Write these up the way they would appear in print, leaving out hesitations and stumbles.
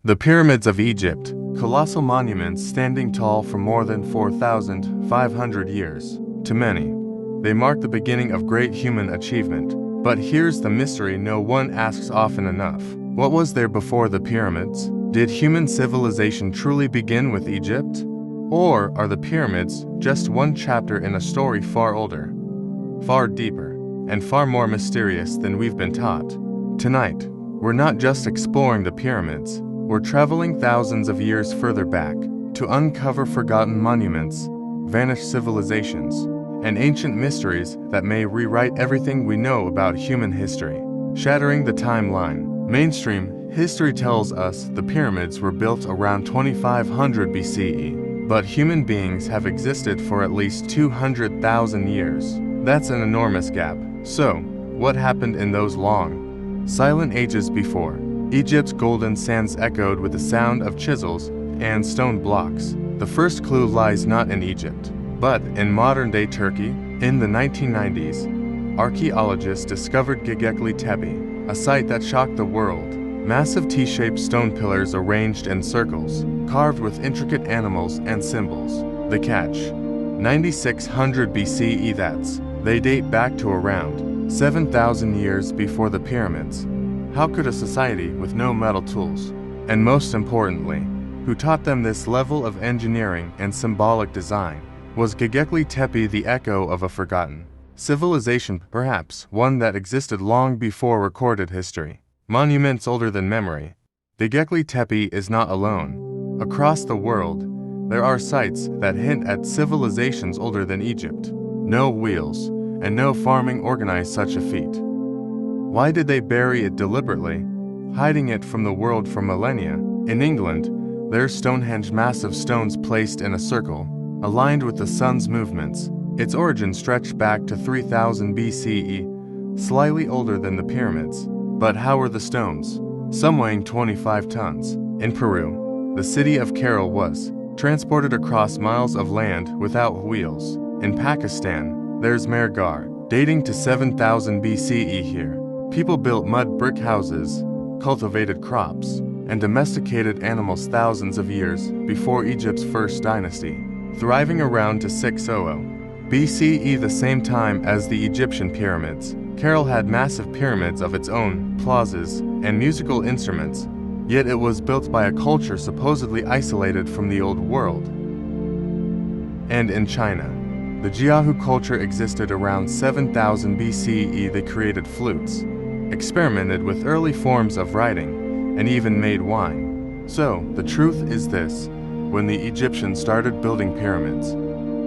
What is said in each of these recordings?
The Pyramids of Egypt, colossal monuments standing tall for more than 4,500 years. To many, they mark the beginning of great human achievement. But here's the mystery no one asks often enough. What was there before the pyramids? Did human civilization truly begin with Egypt? Or are the pyramids just one chapter in a story far older, far deeper, and far more mysterious than we've been taught? Tonight, we're not just exploring the pyramids, we're traveling thousands of years further back to uncover forgotten monuments, vanished civilizations, and ancient mysteries that may rewrite everything we know about human history. Shattering the timeline. Mainstream history tells us the pyramids were built around 2500 BCE, but human beings have existed for at least 200,000 years. That's an enormous gap. So, what happened in those long, silent ages before? Egypt's golden sands echoed with the sound of chisels and stone blocks. The first clue lies not in Egypt, but in modern-day Turkey. In the 1990s, archaeologists discovered Göbekli Tepe, a site that shocked the world. Massive T-shaped stone pillars arranged in circles, carved with intricate animals and symbols. The catch: 9600 BCE. They date back to around 7,000 years before the pyramids. How could a society with no metal tools, and most importantly, who taught them this level of engineering and symbolic design? Was Göbekli Tepe the echo of a forgotten civilization, perhaps one that existed long before recorded history? Monuments older than memory. Göbekli Tepe is not alone. Across the world, there are sites that hint at civilizations older than Egypt. No wheels, and no farming organized such a feat. Why did they bury it deliberately, hiding it from the world for millennia? In England, there's Stonehenge, massive stones placed in a circle, aligned with the sun's movements. Its origins stretch back to 3000 BCE, slightly older than the pyramids. But how were the stones? Some weighing 25 tons. In Peru, the city of Cairo was transported across miles of land without wheels. In Pakistan, there's Mehrgarh, dating to 7000 BCE here. People built mud brick houses, cultivated crops, and domesticated animals thousands of years before Egypt's first dynasty. Thriving around to 600 BCE, the same time as the Egyptian pyramids, Cairo had massive pyramids of its own, plazas, and musical instruments, yet it was built by a culture supposedly isolated from the old world. And in China, the Jiahu culture existed around 7000 BCE. They created flutes, experimented with early forms of writing, and even made wine. So, the truth is this: when the Egyptians started building pyramids,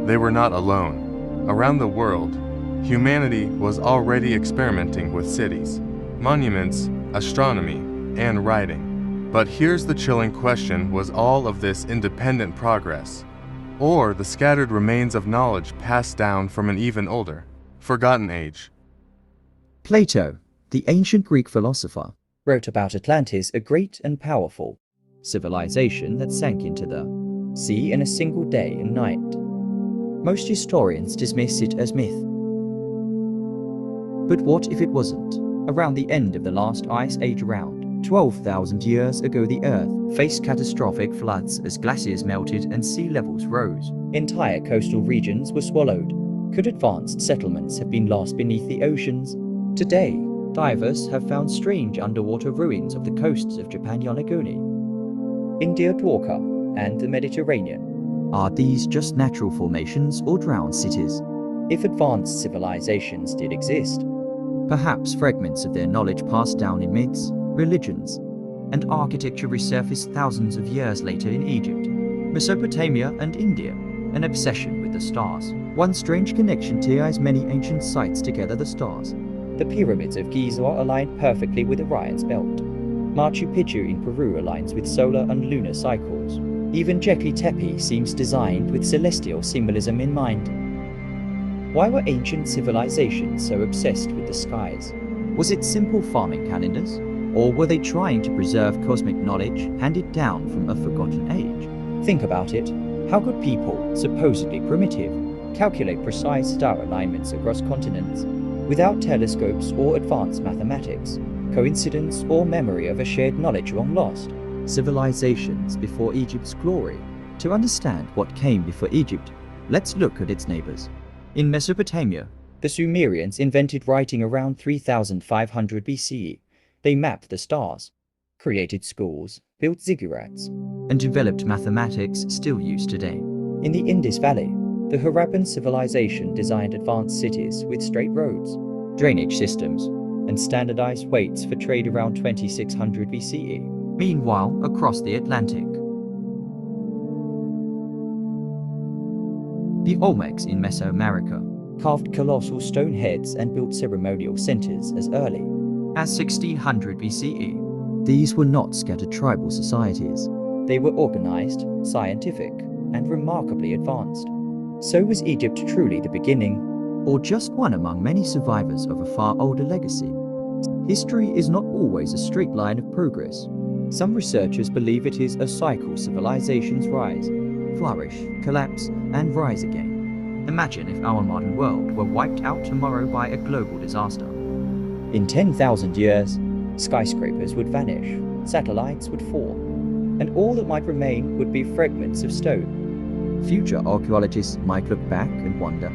they were not alone. Around the world, humanity was already experimenting with cities, monuments, astronomy, and writing. But here's the chilling question: was all of this independent progress, or the scattered remains of knowledge passed down from an even older, forgotten age? Plato, the ancient Greek philosopher, wrote about Atlantis, a great and powerful civilization that sank into the sea in a single day and night. Most historians dismiss it as myth. But what if it wasn't? Around the end of the last ice age, around 12,000 years ago, the Earth faced catastrophic floods as glaciers melted and sea levels rose. Entire coastal regions were swallowed. Could advanced settlements have been lost beneath the oceans? Today, divers have found strange underwater ruins of the coasts of Japan, Yonaguni, India, Dwarka, and the Mediterranean. Are these just natural formations or drowned cities? If advanced civilizations did exist, perhaps fragments of their knowledge passed down in myths, religions, and architecture resurfaced thousands of years later in Egypt, Mesopotamia, and India. An obsession with the stars. One strange connection ties many ancient sites together: the stars. The pyramids of Giza align perfectly with Orion's belt. Machu Picchu in Peru aligns with solar and lunar cycles. Even Göbekli Tepe seems designed with celestial symbolism in mind. Why were ancient civilizations so obsessed with the skies? Was it simple farming calendars? Or were they trying to preserve cosmic knowledge handed down from a forgotten age? Think about it. How could people, supposedly primitive, calculate precise star alignments across continents without telescopes or advanced mathematics? Coincidence or memory of a shared knowledge long lost? civilizations before Egypt's glory. To understand what came before Egypt, let's look at its neighbors. In Mesopotamia, the Sumerians invented writing around 3500 BCE. They mapped the stars, created schools, built ziggurats, and developed mathematics still used today. In the Indus Valley, the Harappan civilization designed advanced cities with straight roads, drainage systems, and standardized weights for trade around 2600 BCE. Meanwhile, across the Atlantic, the Olmecs in Mesoamerica carved colossal stone heads and built ceremonial centers as early as 1600 BCE. These were not scattered tribal societies. They were organized, scientific, and remarkably advanced. So was Egypt truly the beginning, or just one among many survivors of a far older legacy? History is not always a straight line of progress. Some researchers believe it is a cycle: civilizations rise, flourish, collapse, and rise again. Imagine if our modern world were wiped out tomorrow by a global disaster. In 10,000 years, skyscrapers would vanish, satellites would fall, and all that might remain would be fragments of stone. Future archaeologists might look back and wonder,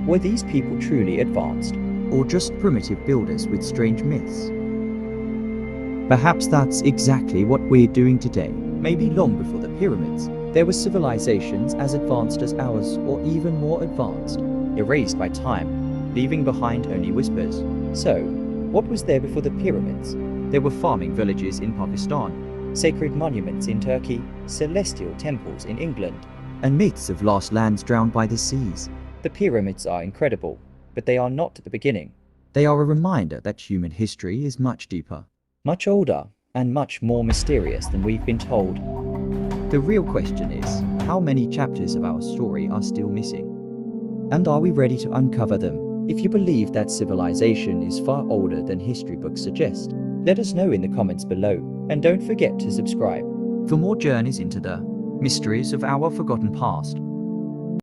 were these people truly advanced, or just primitive builders with strange myths? Perhaps that's exactly what we're doing today. Maybe long before the pyramids, there were civilizations as advanced as ours, or even more advanced, erased by time, leaving behind only whispers. So, what was there before the pyramids? There were farming villages in Pakistan, sacred monuments in Turkey, celestial temples in England, and myths of lost lands drowned by the seas. The pyramids are incredible, but they are not the beginning. They are a reminder that human history is much deeper, much older, and much more mysterious than we've been told. The real question is, how many chapters of our story are still missing? And are we ready to uncover them? If you believe that civilization is far older than history books suggest, let us know in the comments below, and don't forget to subscribe for more journeys into the mysteries of our forgotten past.